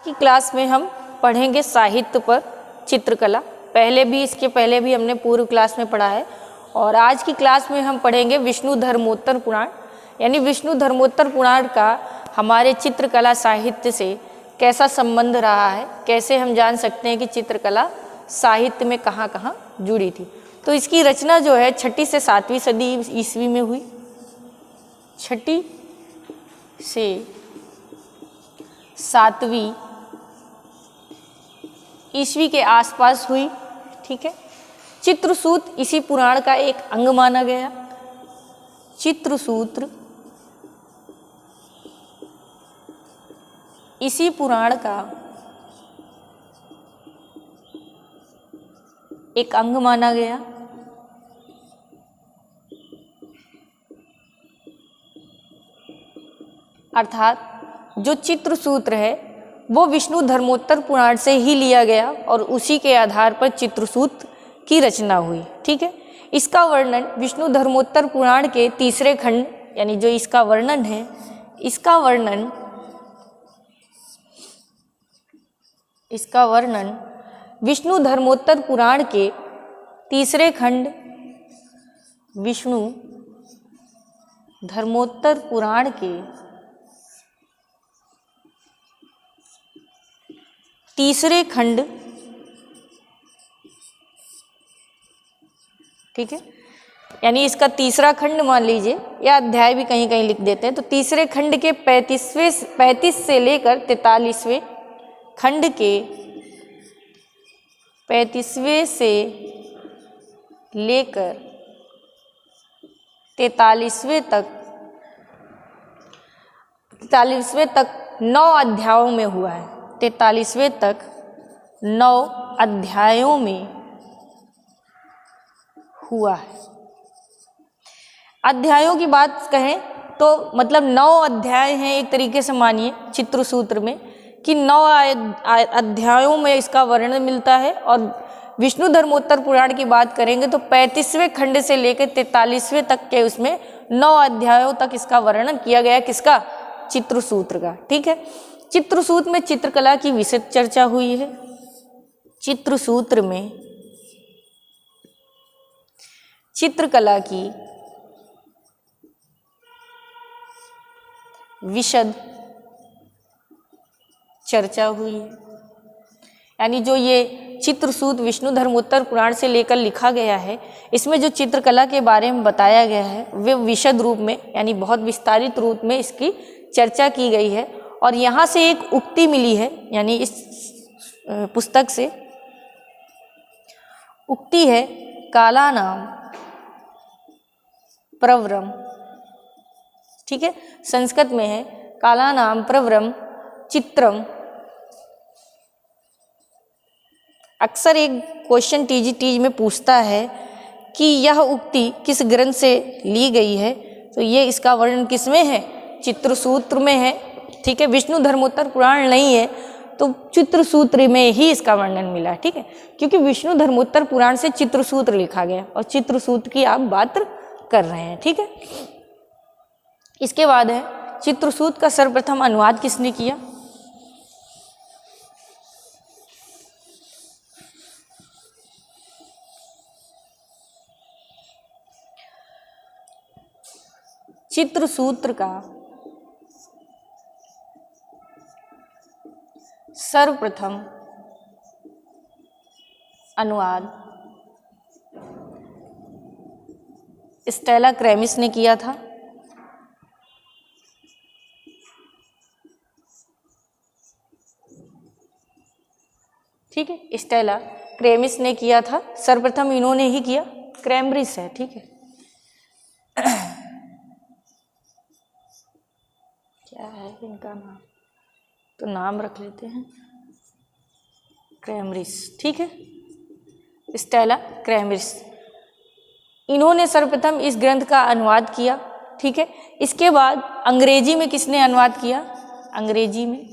की क्लास में हम पढ़ेंगे साहित्य पर चित्रकला। इसके पहले भी हमने पूर्व क्लास में पढ़ा है और आज की क्लास में हम पढ़ेंगे विष्णु धर्मोत्तर पुराण। यानी विष्णु धर्मोत्तर पुराण का हमारे चित्रकला साहित्य से कैसा संबंध रहा है, कैसे हम जान सकते हैं कि चित्रकला साहित्य में कहाँ कहाँ जुड़ी थी। तो इसकी रचना जो है 6ठी से 7वीं सदी ईस्वी में हुई। 6ठी से 7वीं ईस्वी के आसपास हुई। ठीक है। चित्रसूत्र इसी पुराण का एक अंग माना गया। चित्रसूत्र इसी पुराण का एक अंग माना गया। अर्थात जो चित्रसूत्र है वो विष्णु धर्मोत्तर पुराण से ही लिया गया और उसी के आधार पर चित्रसूत्र की रचना हुई। ठीक है। इसका वर्णन विष्णु धर्मोत्तर पुराण के 3रे खंड, यानी जो इसका वर्णन है, इसका वर्णन विष्णु धर्मोत्तर पुराण के 3रे खंड, विष्णु धर्मोत्तर पुराण के 3रे खंड, ठीक है, यानी इसका 3रा खंड मान लीजिए, या अध्याय भी कहीं कहीं लिख देते हैं। तो 3रे खंड के 35 से लेकर 43वें खंड के 35वें से लेकर 43वें तक 9 अध्यायों में हुआ है। 43वें तक 9 अध्यायों में हुआ है। अध्यायों की बात कहें तो मतलब 9 अध्याय हैं एक तरीके से मानिए चित्रसूत्र में, कि 9 अध्यायों में इसका वर्णन मिलता है। और विष्णु धर्मोत्तर पुराण की बात करेंगे तो 35वें खंड से लेकर 43वें तक के उसमें 9 अध्यायों तक इसका वर्णन किया गया। किसका? चित्रसूत्र का। ठीक है। चित्रसूत्र में चित्रकला की विस्तृत चर्चा हुई है। चित्रसूत्र में चित्रकला की विशद चर्चा हुई है। यानी जो ये चित्रसूत्र विष्णु धर्मोत्तर पुराण से लेकर लिखा गया है, इसमें जो चित्रकला के बारे में बताया गया है वे विशद रूप में, यानी बहुत विस्तारित रूप में इसकी चर्चा की गई है। और यहाँ से एक उक्ति मिली है, यानी इस पुस्तक से उक्ति है, कालानाम प्रवरम। ठीक है। संस्कृत में है कालानाम प्रवरम चित्रम। अक्सर एक क्वेश्चन टीजी में पूछता है कि यह उक्ति किस ग्रंथ से ली गई है, तो ये इसका वर्णन किस में है? चित्रसूत्र में है। ठीक है। विष्णु धर्मोत्तर पुराण नहीं है तो चित्रसूत्र में ही इसका वर्णन मिला। ठीक है। क्योंकि विष्णु धर्मोत्तर पुराण से चित्रसूत्र लिखा गया और चित्रसूत्र की आप बात कर रहे हैं। ठीक है। इसके बाद है चित्रसूत्र का सर्वप्रथम अनुवाद किसने किया? चित्रसूत्र का सर्वप्रथम अनुवाद स्टेला क्रेमिस ने किया था। ठीक है। स्टेला क्रेमिस ने किया था सर्वप्रथम, इन्होंने ही किया। क्रैमब्रिज है। ठीक है। क्या है इनका नाम, तो नाम रख लेते हैं क्रैमब्रिज। ठीक है। स्टेला क्रैमब्रिज, इन्होंने सर्वप्रथम इस ग्रंथ का अनुवाद किया। ठीक है। इसके बाद अंग्रेजी में किसने अनुवाद किया? अंग्रेजी में,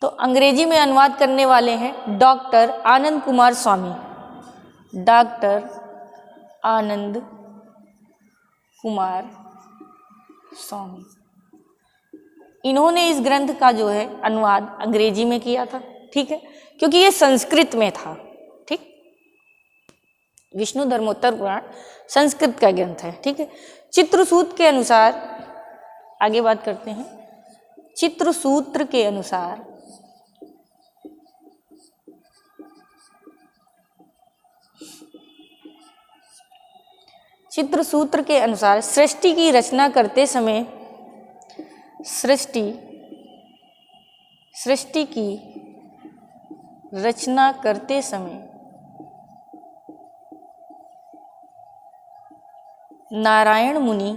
तो अंग्रेजी में अनुवाद करने वाले हैं डॉक्टर आनंद कुमार स्वामी। डॉक्टर आनंद कुमार स्वामी। इन्होंने इस ग्रंथ का जो है अनुवाद अंग्रेजी में किया था, ठीक है, क्योंकि ये संस्कृत में था, ठीक। विष्णु धर्मोत्तर पुराण संस्कृत का ग्रंथ है, ठीक है। चित्रसूत्र के अनुसार आगे बात करते हैं। चित्रसूत्र के अनुसार सृष्टि की रचना करते समय सृष्टि की रचना करते समय नारायण मुनि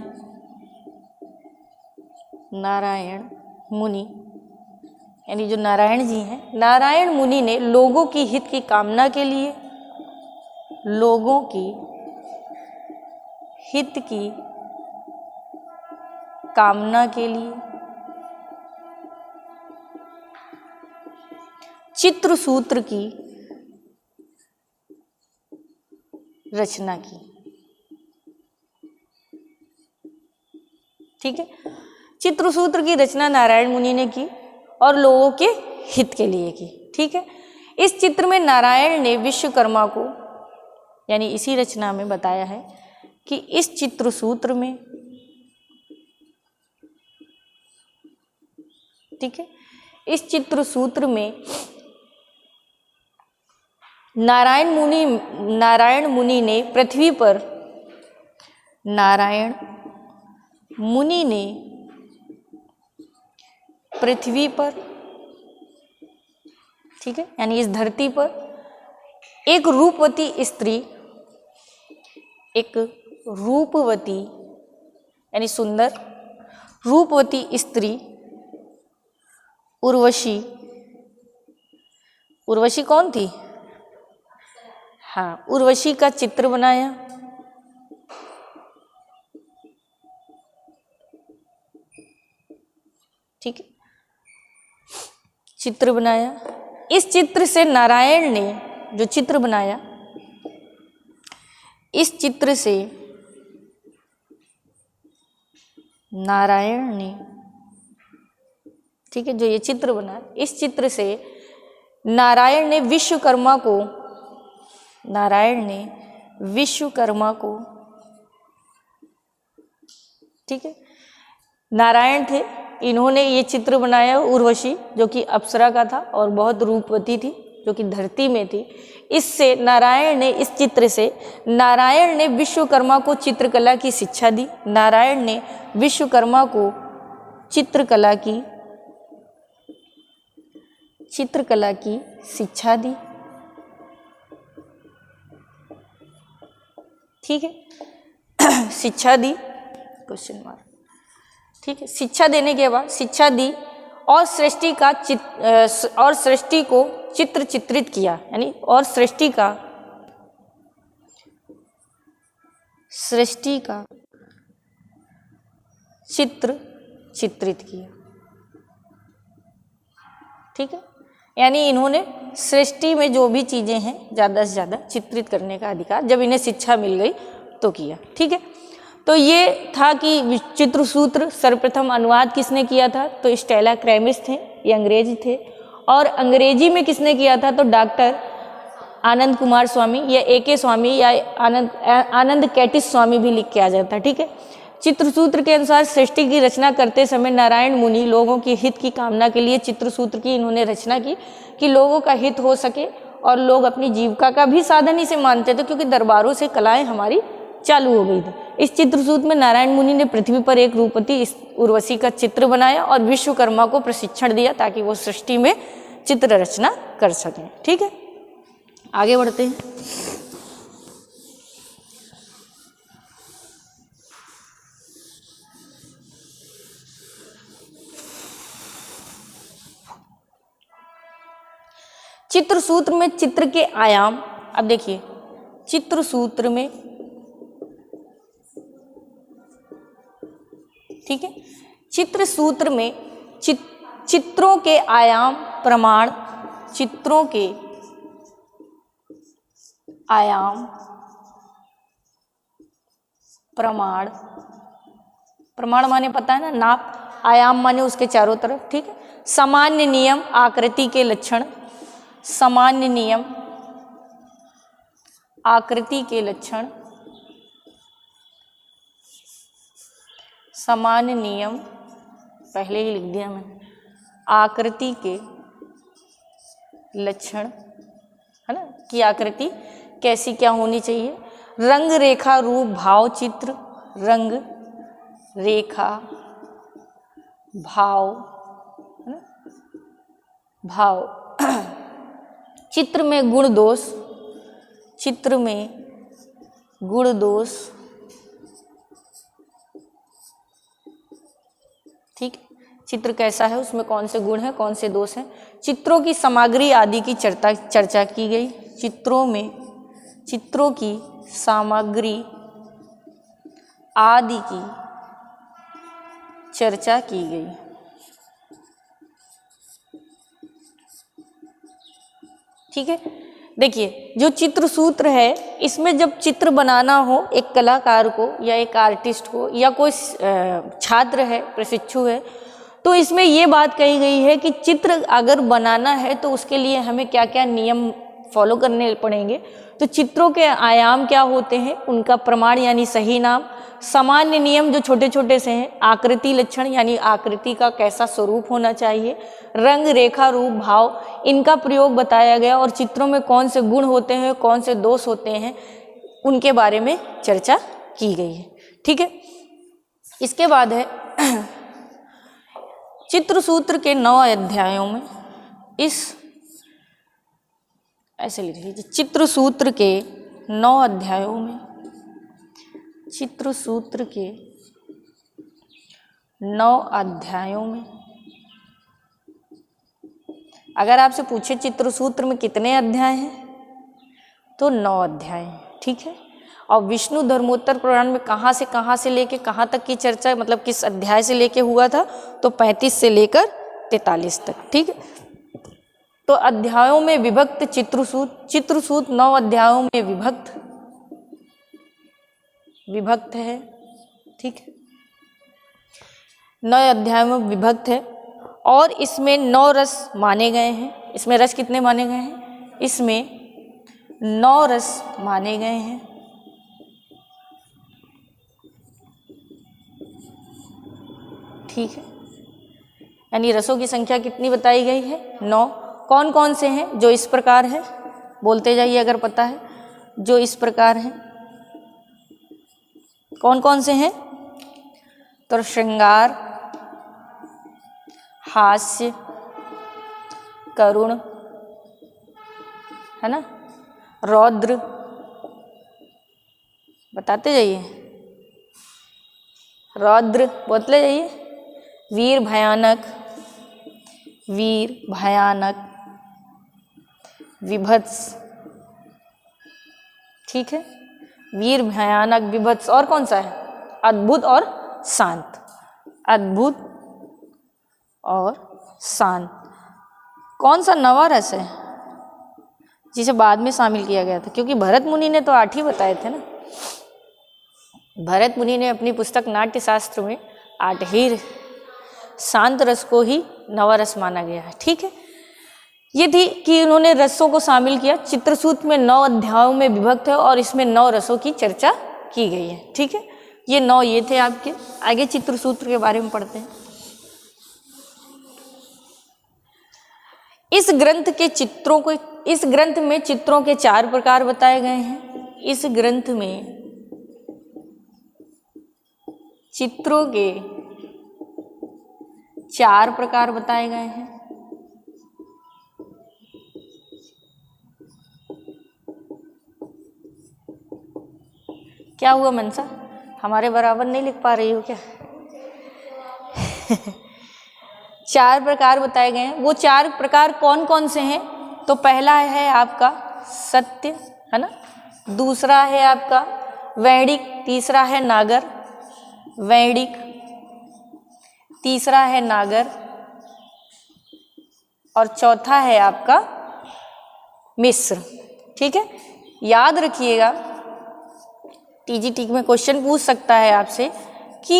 यानी जो नारायण जी हैं, नारायण मुनि ने लोगों की हित की कामना के लिए, लोगों की हित की कामना के लिए चित्रसूत्र की रचना की, ठीक है। चित्रसूत्र की रचना नारायण मुनि ने की और लोगों के हित के लिए की, ठीक है। इस चित्र में नारायण ने विश्वकर्मा को, यानी इसी रचना में बताया है कि इस चित्रसूत्र में, ठीक है, इस चित्रसूत्र में नारायण मुनि ने पृथ्वी पर, नारायण मुनि ने पृथ्वी पर, ठीक है, यानी इस धरती पर एक रूपवती स्त्री, एक रूपवती यानी सुंदर रूपवती स्त्री उर्वशी, उर्वशी कौन थी? हाँ, उर्वशी का चित्र बनाया, ठीक है, चित्र बनाया। इस चित्र से नारायण ने जो चित्र बनाया, इस चित्र से नारायण ने, ठीक है, जो ये चित्र बना, इस चित्र से नारायण ने विश्वकर्मा को, नारायण ने विश्वकर्मा को, ठीक है, नारायण थे, इन्होंने ये चित्र बनाया उर्वशी, जो कि अप्सरा का था और बहुत रूपवती थी, जो कि धरती में थी। इससे नारायण ने, इस चित्र से नारायण ने विश्वकर्मा को चित्रकला की शिक्षा दी। नारायण ने विश्वकर्मा को चित्रकला की शिक्षा दी, ठीक है, शिक्षा दी, क्वेश्चन मार्क, ठीक है, शिक्षा देने के बाद शिक्षा दी और सृष्टि को चित्रित किया, यानी और सृष्टि का चित्रित किया, ठीक है, यानी इन्होंने सृष्टि में जो भी चीजें हैं ज़्यादा से ज़्यादा चित्रित करने का अधिकार जब इन्हें शिक्षा मिल गई तो किया, ठीक है। तो ये था कि चित्रसूत्र सर्वप्रथम अनुवाद किसने किया था, तो स्टेला क्रैमिस थे, ये अंग्रेज थे। और अंग्रेजी में किसने किया था, तो डॉक्टर आनंद कुमार स्वामी या A.K. स्वामी या आनंद कैटिस स्वामी भी लिख के आ जाता, ठीक है। चित्रसूत्र के अनुसार सृष्टि की रचना करते समय नारायण मुनि लोगों के हित की कामना के लिए चित्रसूत्र की इन्होंने रचना की कि लोगों का हित हो सके, और लोग अपनी जीविका का भी साधन इसे मानते थे, क्योंकि दरबारों से कलाएं हमारी चालू हो गई थी। इस चित्रसूत्र में नारायण मुनि ने पृथ्वी पर एक रूपवती उर्वशी का चित्र बनाया और विश्वकर्मा को प्रशिक्षण दिया ताकि वो सृष्टि में चित्र रचना कर सकें, ठीक है। आगे बढ़ते हैं। चित्रसूत्र में चित्र के आयाम, अब देखिए चित्रसूत्र में, ठीक है, चित्रसूत्र में चित्रों के आयाम प्रमाण, चित्रों के आयाम प्रमाण, प्रमाण माने पता है ना, नाप, आयाम माने उसके चारों तरफ, ठीक है। सामान्य नियम, आकृति के लक्षण, सामान्य नियम, आकृति के लक्षण, सामान्य नियम पहले ही लिख दिया मैंने, आकृति के लक्षण, है ना, कि आकृति कैसी क्या होनी चाहिए। रंग रेखा रूप भाव चित्र, रंग रेखा भाव, है ना, भाव। चित्र में गुण दोष, चित्र में गुण दोष, ठीक। चित्र कैसा है, उसमें कौन से गुण हैं, कौन से दोष हैं। चित्रों की सामग्री आदि की चर्चा की गई। चित्रों में, चित्रों की सामग्री आदि की चर्चा की गई। ठीक है। देखिए जो चित्र सूत्र है, इसमें जब चित्र बनाना हो एक कलाकार को या एक आर्टिस्ट को या कोई छात्र है, प्रशिक्षु है, तो इसमें ये बात कही गई है कि चित्र अगर बनाना है तो उसके लिए हमें क्या क्या नियम फॉलो करने पड़ेंगे। तो चित्रों के आयाम क्या होते हैं, उनका प्रमाण यानी सही नाम, सामान्य नियम जो छोटे छोटे से हैं, आकृति लक्षण यानी आकृति का कैसा स्वरूप होना चाहिए, रंग रेखा रूप भाव, इनका प्रयोग बताया गया और चित्रों में कौन से गुण होते हैं, कौन से दोष होते हैं, उनके बारे में चर्चा की गई है। ठीक है। इसके बाद है चित्र सूत्र के 9 अध्यायों में, इस ऐसे लिख लीजिए, चित्र सूत्र के 9 अध्यायों में, चित्र सूत्र के 9 अध्यायों में, अगर आपसे पूछे चित्र सूत्र में कितने अध्याय हैं तो 9 अध्याय हैं। ठीक है। और विष्णु धर्मोत्तर पुराण में कहाँ से लेके कहाँ तक की चर्चा, मतलब किस अध्याय से लेके हुआ था, तो 35 से लेकर 43 तक। ठीक है। तो अध्यायों में विभक्त चित्रसूत 9 अध्यायों में विभक्त है। ठीक है। 9 अध्यायों में विभक्त है और इसमें 9 रस माने गए हैं। इसमें रस कितने माने गए हैं, इसमें 9 रस माने गए हैं। ठीक है। यानी रसों की संख्या कितनी बताई गई है, 9। कौन कौन से हैं, जो इस प्रकार है, बोलते जाइए अगर पता है, जो इस प्रकार है कौन कौन से हैं, तो श्रृंगार, हास्य, करुण, है ना, रौद्र, बताते जाइए, रौद्र बोलते जाइए, वीर भयानक, विभत्स। ठीक है। वीर भयानक विभत्स, और कौन सा है, अद्भुत और शांत, अद्भुत और शांत। कौन सा नवा रस है जिसे बाद में शामिल किया गया था, क्योंकि भरत मुनि ने तो 8 ही बताए थे ना। भरत मुनि ने अपनी पुस्तक नाट्य शास्त्र में 8 ही शांत रस को ही नवा रस माना गया है। ठीक है। ये थी कि उन्होंने रसों को शामिल किया। चित्रसूत्र में 9 अध्यायों में विभक्त है और इसमें 9 रसों की चर्चा की गई है। ठीक है। ये 9 ये थे आपके। आगे चित्रसूत्र के बारे में पढ़ते हैं। इस ग्रंथ में चित्रों के 4 प्रकार बताए गए हैं। इस ग्रंथ में चित्रों के 4 प्रकार बताए गए हैं। क्या हुआ मनसा, हमारे बराबर नहीं लिख पा रही हो क्या? 4 प्रकार बताए गए हैं। वो 4 प्रकार कौन कौन से हैं? तो पहला है आपका सत्य, है ना, दूसरा है आपका वैणिक, तीसरा है नागर, वैणिक, तीसरा है नागर और चौथा है आपका मिश्र। ठीक है। याद रखिएगा, टीजीटी में क्वेश्चन पूछ सकता है आपसे कि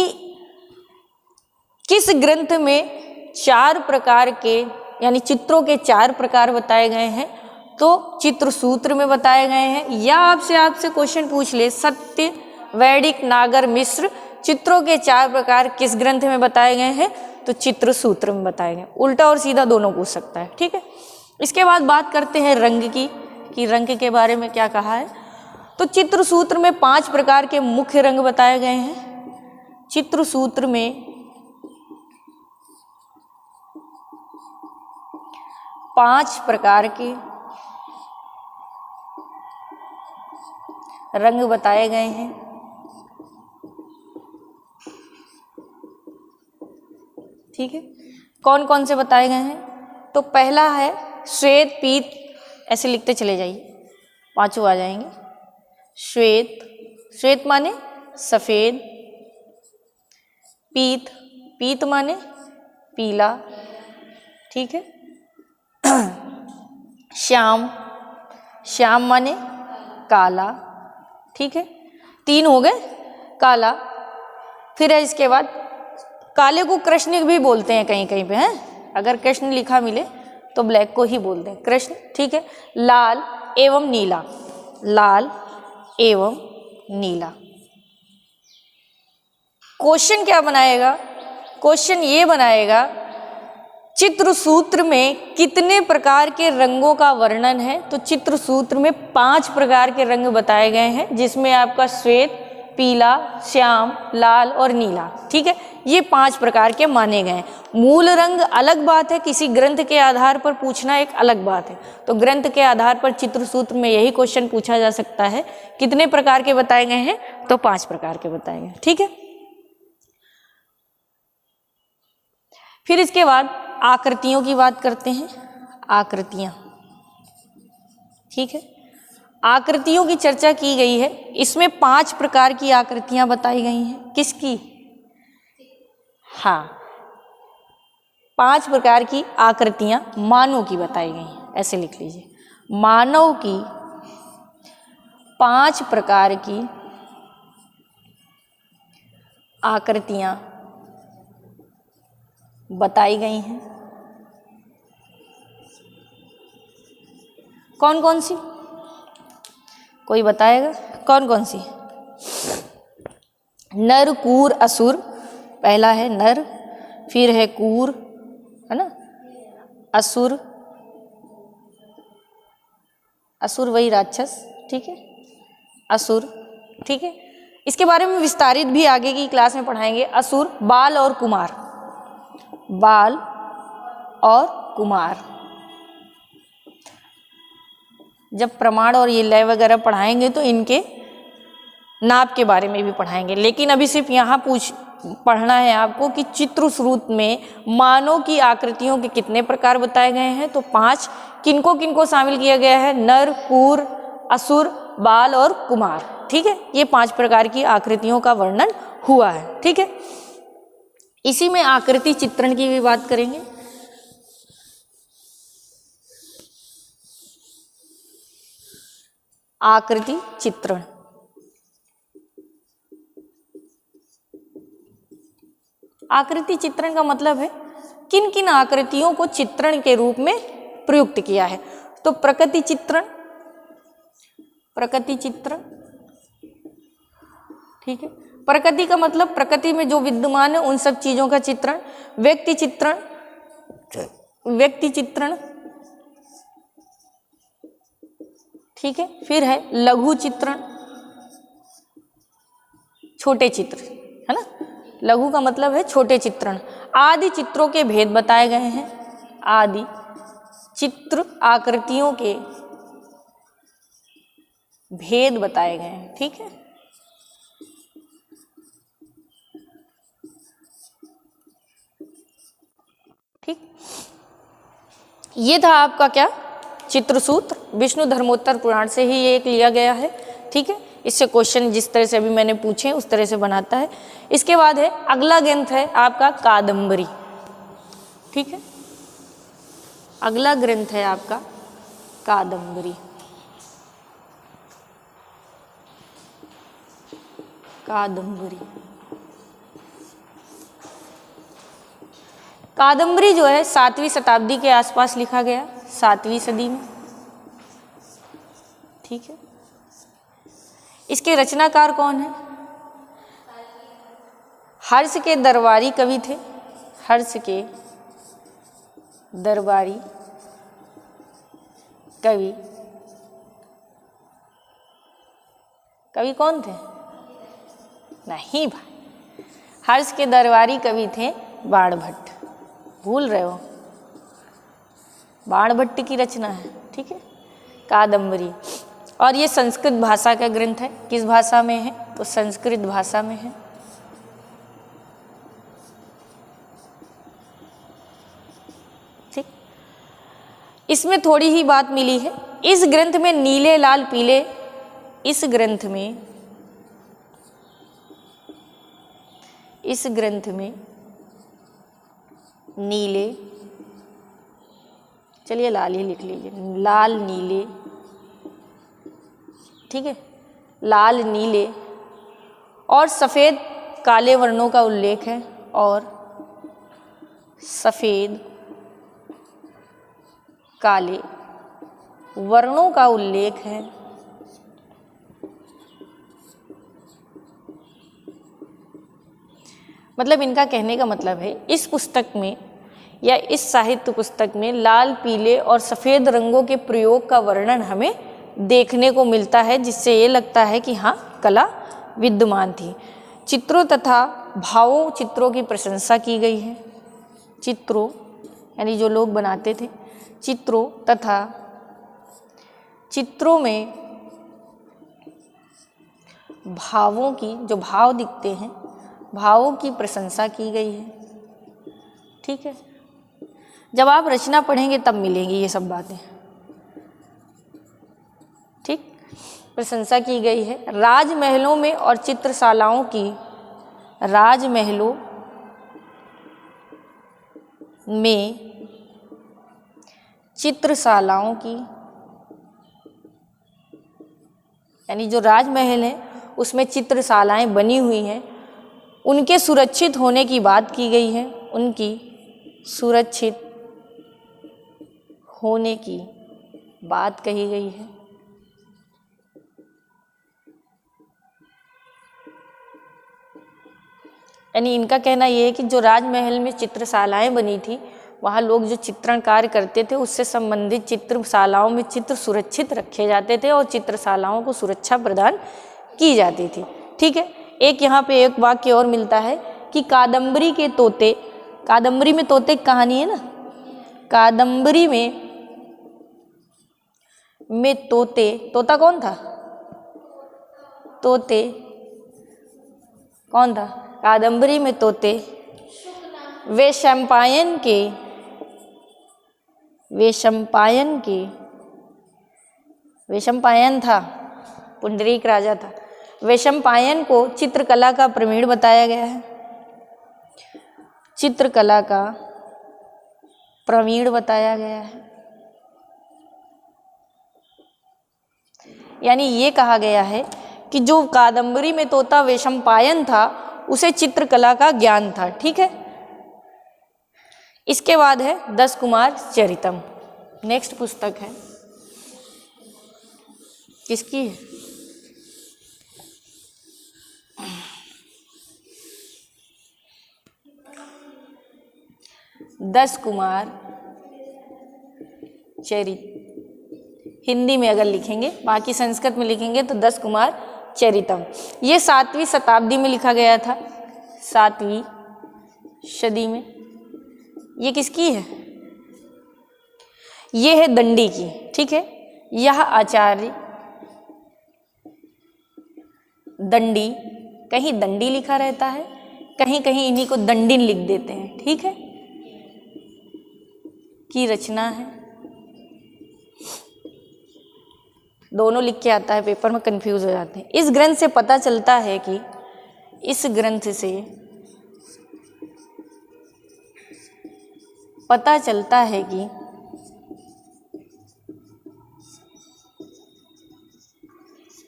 किस ग्रंथ में 4 प्रकार के यानी चित्रों के 4 प्रकार बताए गए हैं? तो चित्र सूत्र में बताए गए हैं। या आपसे क्वेश्चन पूछ ले, सत्य, वैदिक, नागर, मिश्र चित्रों के 4 प्रकार किस ग्रंथ में बताए गए हैं? तो चित्र सूत्र में बताए गए। उल्टा और सीधा दोनों पूछ सकता है, ठीक है। इसके बाद बात करते हैं रंग की, कि रंग के बारे में क्या कहा है। तो चित्र सूत्र में 5 प्रकार के मुख्य रंग बताए गए हैं। चित्र सूत्र में 5 प्रकार के रंग बताए गए हैं। ठीक है, कौन कौन से बताए गए हैं? तो पहला है श्वेत, पीत, ऐसे लिखते चले जाइए, 5 आ जाएंगे। श्वेत, श्वेत माने सफेद। पीत, पीत माने पीला, ठीक है। श्याम, श्याम माने काला, ठीक है। 3 हो गए। काला, फिर है इसके बाद काले को कृष्ण भी बोलते हैं कहीं कहीं पे, हैं। अगर कृष्ण लिखा मिले तो ब्लैक को ही बोलते हैं कृष्ण, ठीक है। लाल एवं नीला, लाल एवं नीला। क्वेश्चन क्या बनाएगा? क्वेश्चन ये बनाएगा, चित्र सूत्र में कितने प्रकार के रंगों का वर्णन है? तो चित्र सूत्र में 5 प्रकार के रंग बताए गए हैं, जिसमें आपका श्वेत, पीला, श्याम, लाल और नीला, ठीक है। ये 5 प्रकार के माने गए हैं। मूल रंग अलग बात है, किसी ग्रंथ के आधार पर पूछना एक अलग बात है। तो ग्रंथ के आधार पर चित्र सूत्र में यही क्वेश्चन पूछा जा सकता है। कितने प्रकार के बताए गए हैं? तो 5 प्रकार के बताए गए, ठीक है। फिर इसके बाद आकृतियों की बात करते हैं। आकृतियां, ठीक है। आकृतियों की चर्चा की गई है। इसमें 5 प्रकार की आकृतियां बताई गई हैं। किसकी? हाँ, 5 प्रकार की आकृतियां मानव की बताई गई हैं, ऐसे लिख लीजिए। मानव की 5 प्रकार की आकृतियां बताई गई हैं। कौन कौन सी? कोई बताएगा कौन कौन सी? नर, कूर, असुर, पहला है नर, फिर है कूर, है ना, असुर, असुर वही राक्षस, ठीक है, असुर, ठीक है। इसके बारे में विस्तारित भी आगे की क्लास में पढ़ाएंगे। असुर, बाल और कुमार, बाल और कुमार। जब प्रमाण और ये लय वगैरह पढ़ाएंगे तो इनके नाप के बारे में भी पढ़ाएंगे, लेकिन अभी सिर्फ यहाँ पढ़ना है आपको कि चित्र सूत्र में मानव की आकृतियों के कितने प्रकार बताए गए हैं। तो 5 किनको किनको शामिल किया गया है? नर, कूर, असुर, बाल और कुमार, ठीक है। ये 5 प्रकार की आकृतियों का वर्णन हुआ है, ठीक है। इसी में आकृति चित्रण की भी बात करेंगे। आकृति चित्रण, आकृति चित्रण का मतलब है किन किन आकृतियों को चित्रण के रूप में प्रयुक्त किया है। तो प्रकृति चित्रण, प्रकृति चित्रण, ठीक है। प्रकृति का मतलब प्रकृति में जो विद्यमान है उन सब चीजों का चित्रण। व्यक्ति चित्रण, व्यक्ति चित्रण, ठीक है। फिर है लघु चित्रण, छोटे चित्र, है ना। लघु का मतलब है छोटे चित्रण। आदि चित्रों के भेद बताए गए हैं। आदि चित्र आकृतियों के भेद बताए गए हैं, ठीक है। ठीक, ये था आपका क्या? चित्रसूत्र। विष्णु धर्मोत्तर पुराण से ही ये एक लिया गया है, ठीक है। इससे क्वेश्चन जिस तरह से अभी मैंने पूछे उस तरह से बनाता है। इसके बाद है अगला ग्रंथ है आपका कादंबरी, ठीक है। अगला ग्रंथ है आपका कादंबरी। कादंबरी कादम्बरी जो है 7वीं शताब्दी के आसपास लिखा गया, 7वीं सदी में। ठीक है, इसके रचनाकार कौन है? हर्ष के दरबारी कवि थे। हर्ष के दरबारी कवि, कवि कौन थे? नहीं भाई, हर्ष के दरबारी कवि थे बाणभट्ट। भूल रहे हो, बाणभट्ट की रचना है। ठीक है, कादम्बरी। और ये संस्कृत भाषा का ग्रंथ है। किस भाषा में है? तो संस्कृत भाषा में है। ठीक, इसमें थोड़ी ही बात मिली है। इस ग्रंथ में नीले लाल पीले, इस ग्रंथ में नीले, चलिए लाल ही लिख लीजिए, लाल नीले। ठीक है, लाल नीले और सफ़ेद काले वर्णों का उल्लेख है, और सफ़ेद काले वर्णों का उल्लेख है। मतलब इनका कहने का मतलब है, इस पुस्तक में या इस साहित्य पुस्तक में लाल पीले और सफ़ेद रंगों के प्रयोग का वर्णन हमें देखने को मिलता है, जिससे ये लगता है कि हाँ, कला विद्यमान थी। चित्रों तथा भावों चित्रों की प्रशंसा की गई है। चित्रों यानी जो लोग बनाते थे, चित्रों तथा चित्रों में भावों की, जो भाव दिखते हैं, भावों की प्रशंसा की गई है। ठीक है, जब आप रचना पढ़ेंगे तब मिलेंगी ये सब बातें। ठीक, प्रशंसा की गई है। राजमहलों में और चित्रशालाओं की, राजमहलों में चित्रशालाओं की, यानी जो राजमहल है उसमें चित्रशालाएं बनी हुई हैं, उनके सुरक्षित होने की बात की गई है। उनकी सुरक्षित होने की बात कही गई है। यानी इनका कहना यह है कि जो राजमहल में चित्रशालाएं बनी थी, वहाँ लोग जो चित्रण कार्य करते थे, उससे संबंधित चित्रशालाओं में चित्र सुरक्षित रखे जाते थे और चित्रशालाओं को सुरक्षा प्रदान की जाती थी। ठीक है, एक यहाँ पे एक वाक्य और मिलता है कि कादम्बरी के तोते, कादम्बरी में तोते की कहानी है ना, कादम्बरी में तोते, तोता कौन था? तोते कौन था? कादम्बरी में तोते वैशंपायन वैशंपायन था, पुंडरीक राजा था। वैशंपायन को चित्रकला का प्रवीण बताया गया है। चित्रकला का प्रवीण बताया गया है। यानी ये कहा गया है कि जो कादम्बरी में तोता वैशंपायन था, उसे चित्रकला का ज्ञान था। ठीक है, इसके बाद है 10 कुमार चरितम। नेक्स्ट पुस्तक है, किसकी है? दस कुमार चरित, हिंदी में अगर लिखेंगे, बाकी संस्कृत में लिखेंगे तो 10 कुमार चरितम। ये 7वीं शताब्दी में लिखा गया था, 7वीं सदी में। ये किसकी है? ये है दंडी की। ठीक है, यह आचार्य दंडी, कहीं दंडी लिखा रहता है, कहीं कहीं इन्हीं को दंडिन लिख देते हैं। ठीक है, की रचना है। दोनों लिख के आता है, पेपर में कंफ्यूज हो जाते हैं। इस ग्रंथ से पता चलता है कि, इस ग्रंथ से पता चलता है कि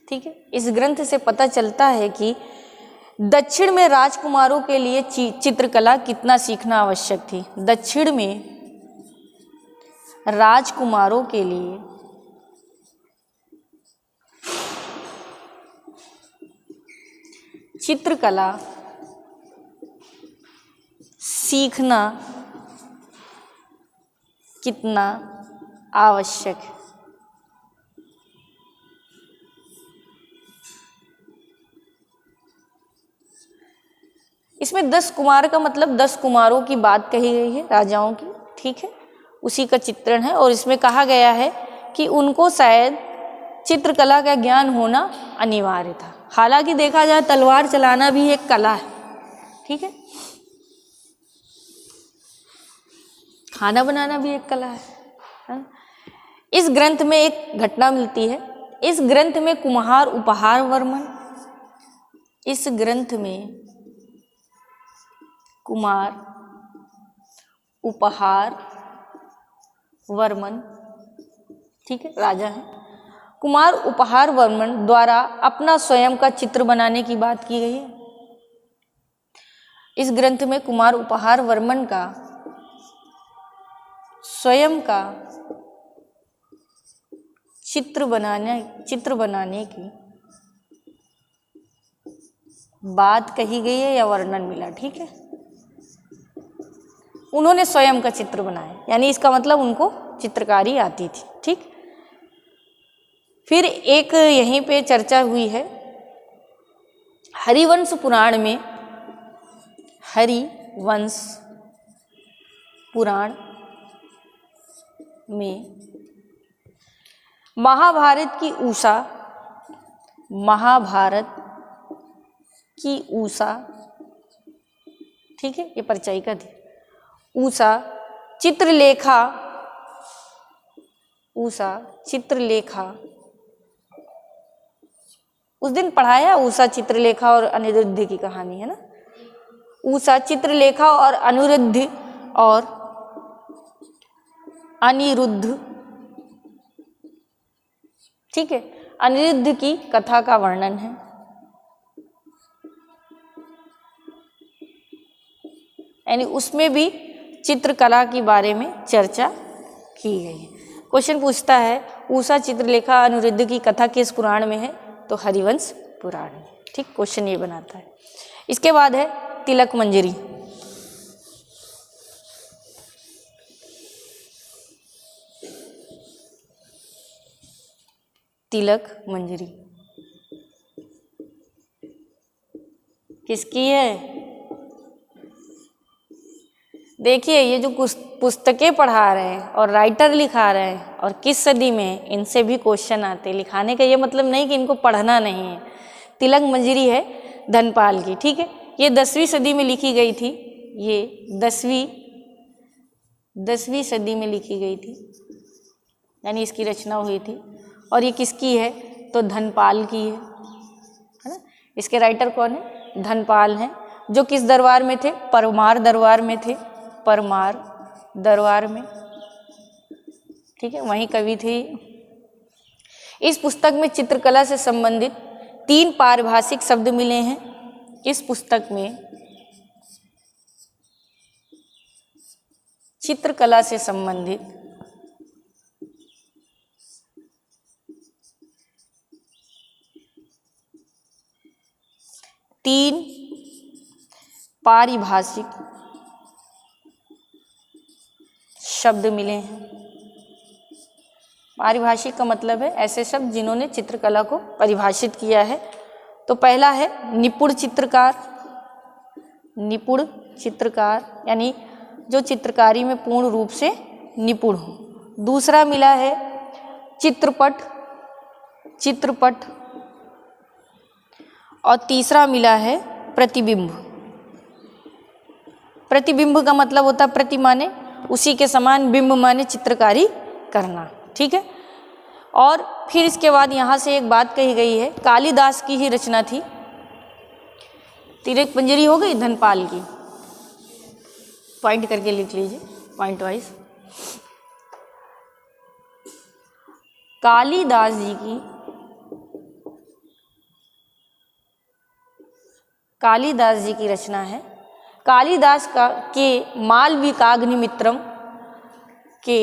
ठीक है, इस ग्रंथ से पता चलता है कि दक्षिण में राजकुमारों के लिए चित्रकला कितना सीखना आवश्यक थी? दक्षिण में राजकुमारों के लिए चित्रकला सीखना कितना आवश्यक है? इसमें 10 कुमार का मतलब 10 कुमारों की बात कही गई है, राजाओं की, ठीक है, उसी का चित्रण है। और इसमें कहा गया है कि उनको शायद चित्रकला का ज्ञान होना अनिवार्य था। हालांकि देखा जाए तलवार चलाना भी एक कला है, ठीक है, खाना बनाना भी एक कला है। इस ग्रंथ में एक घटना मिलती है। इस ग्रंथ में कुम्हार उपहार वर्मन, इस ग्रंथ में कुमार उपहार वर्मन, ठीक है, राजा है, कुमार उपहार वर्मन द्वारा अपना स्वयं का चित्र बनाने की बात की गई है। इस ग्रंथ में कुमार उपहार वर्मन का स्वयं का चित्र बनाने की बात कही गई है या वर्णन मिला, ठीक है। उन्होंने स्वयं का चित्र बनाया, यानी इसका मतलब उनको चित्रकारी आती थी, ठीक। फिर एक यहीं पे चर्चा हुई है हरिवंश पुराण में, हरिवंश पुराण में महाभारत की उषा, ठीक है, ये परिचयिका थी। उषा चित्रलेखा उस दिन पढ़ाया उषा चित्रलेखा और अनिरुद्ध की कहानी, है ना। उषा चित्रलेखा और अनिरुद्ध, ठीक है, अनिरुद्ध की कथा का वर्णन है। यानी उसमें भी चित्रकला के बारे में चर्चा की गई है। क्वेश्चन पूछता है उषा चित्रलेखा अनिरुद्ध की कथा किस पुराण में है? तो हरिवंश पुराण में, ठीक, क्वेश्चन ये बनाता है। इसके बाद है तिलक मंजरी। तिलक मंजरी किसकी है? देखिए ये जो पुस्तकें पढ़ा रहे हैं और राइटर लिखा रहे हैं और किस सदी में, इनसे भी क्वेश्चन आते हैं। लिखाने का ये मतलब नहीं कि इनको पढ़ना नहीं है। तिलक मंजरी है धनपाल की, ठीक है, ये 10वीं सदी में लिखी गई थी। ये 10वीं सदी में लिखी गई थी, यानी इसकी रचना हुई थी। और ये किसकी है? तो धनपाल की है ना। इसके राइटर कौन है? धनपाल हैं, जो किस दरबार में थे? परमार दरबार में थे, परमार दरबार में, ठीक है, वहीं कवि थे। इस पुस्तक में चित्रकला से संबंधित 3 पारिभाषिक शब्द मिले हैं। इस पुस्तक में चित्रकला से संबंधित 3 पारिभाषिक शब्द मिले हैं। पारिभाषिक का मतलब है ऐसे शब्द जिन्होंने चित्रकला को परिभाषित किया है। तो पहला है निपुण चित्रकार, निपुण चित्रकार यानी जो चित्रकारी में पूर्ण रूप से निपुण हो। दूसरा मिला है चित्रपट, चित्रपट, और तीसरा मिला है प्रतिबिंब। प्रतिबिंब का मतलब होता है प्रति माने उसी के समान, बिंब माने चित्रकारी करना, ठीक है। और फिर इसके बाद यहाँ से एक बात कही गई है, कालिदास की ही रचना थी। तिलक मंजरी हो गई धनपाल की, पॉइंट करके लिख लीजिए पॉइंट वाइज। कालिदास जी की रचना है। कालिदास का के मालविकाग्निमित्रम के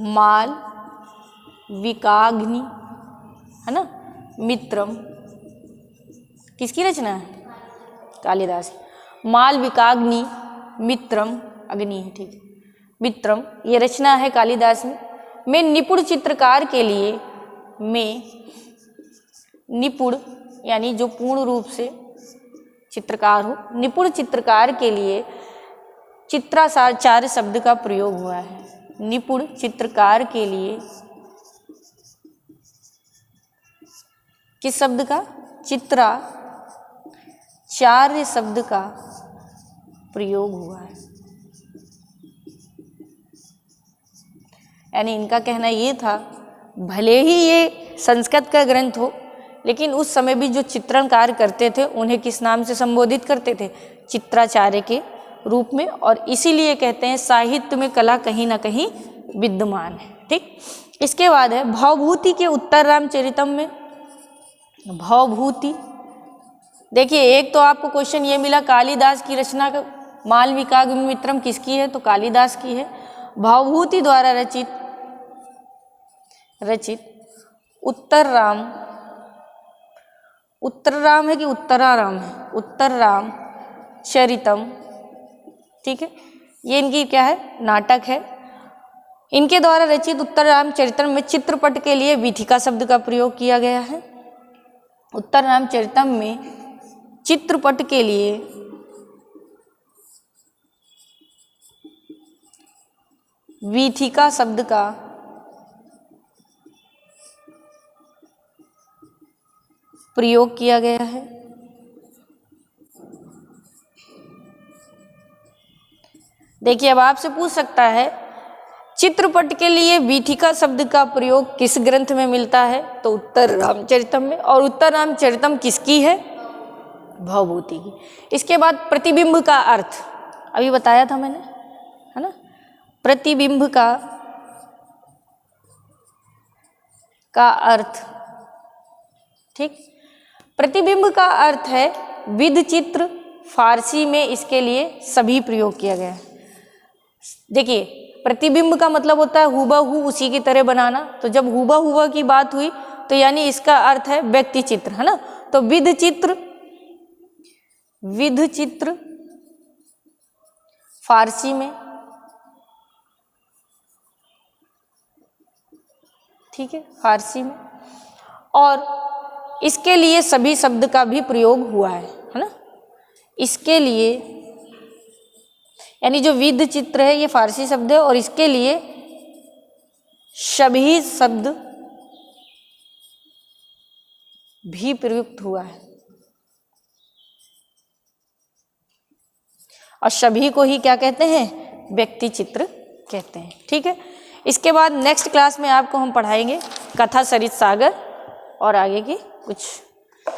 मालविकाग्नि है ना मित्रम किसकी रचना है? कालिदास। मालविकाग्नि मित्रम अग्नि है, ठीक है, मित्रम ये रचना है कालिदास में। मैं निपुण चित्रकार के लिए, मैं निपुण यानी जो पूर्ण रूप से चित्रकार हो, निपुण चित्रकार के लिए चित्राचार्य शब्द का प्रयोग हुआ है। निपुण चित्रकार के लिए किस शब्द का? चित्राचार्य शब्द का प्रयोग हुआ है। यानी इनका कहना ये था, भले ही ये संस्कृत का ग्रंथ हो, लेकिन उस समय भी जो चित्रणकार करते थे उन्हें किस नाम से संबोधित करते थे? चित्राचार्य के रूप में। और इसीलिए कहते हैं साहित्य में कला कहीं ना कहीं विद्यमान है। ठीक, इसके बाद है भावभूति के उत्तर रामचरितम में। भावभूति देखिए, एक तो आपको क्वेश्चन ये मिला कालिदास की रचना का मालविकाग्निमित्रम किसकी है? तो कालिदास की है। भावभूति द्वारा रचित उत्तर राम है कि उत्तराराम है? उत्तर राम चरितम, ठीक है, ये इनकी क्या है? नाटक है। इनके द्वारा रचित उत्तर रामचरितम में चित्रपट के लिए वीथिका शब्द का प्रयोग किया गया है। उत्तर रामचरितम में चित्रपट के लिए वीथिका शब्द का प्रयोग किया गया है। देखिए, अब आपसे पूछ सकता है चित्रपट के लिए वीथिका शब्द का प्रयोग किस ग्रंथ में मिलता है? तो उत्तर रामचरितम में। और उत्तर रामचरितम किसकी है? भावभूति की। इसके बाद प्रतिबिंब का अर्थ अभी बताया था मैंने, है ना? प्रतिबिंब का अर्थ, ठीक, प्रतिबिंब का अर्थ है विद चित्र। फारसी में इसके लिए सभी प्रयोग किया गया है। देखिए, प्रतिबिंब का मतलब होता है हूबहू उसी की तरह बनाना। तो जब हूबहू की बात हुई तो यानी इसका अर्थ है व्यक्ति चित्र, है ना? तो विद चित्र फारसी में, ठीक है, फारसी में। और इसके लिए सभी शब्द का भी प्रयोग हुआ है ना? इसके लिए यानी जो विद चित्र है ये फारसी शब्द है और इसके लिए सभी शब्द भी प्रयुक्त हुआ है। और सभी को ही क्या कहते हैं? व्यक्ति चित्र कहते हैं। ठीक है, इसके बाद नेक्स्ट क्लास में आपको हम पढ़ाएंगे कथा सरित सागर और आगे की कुछ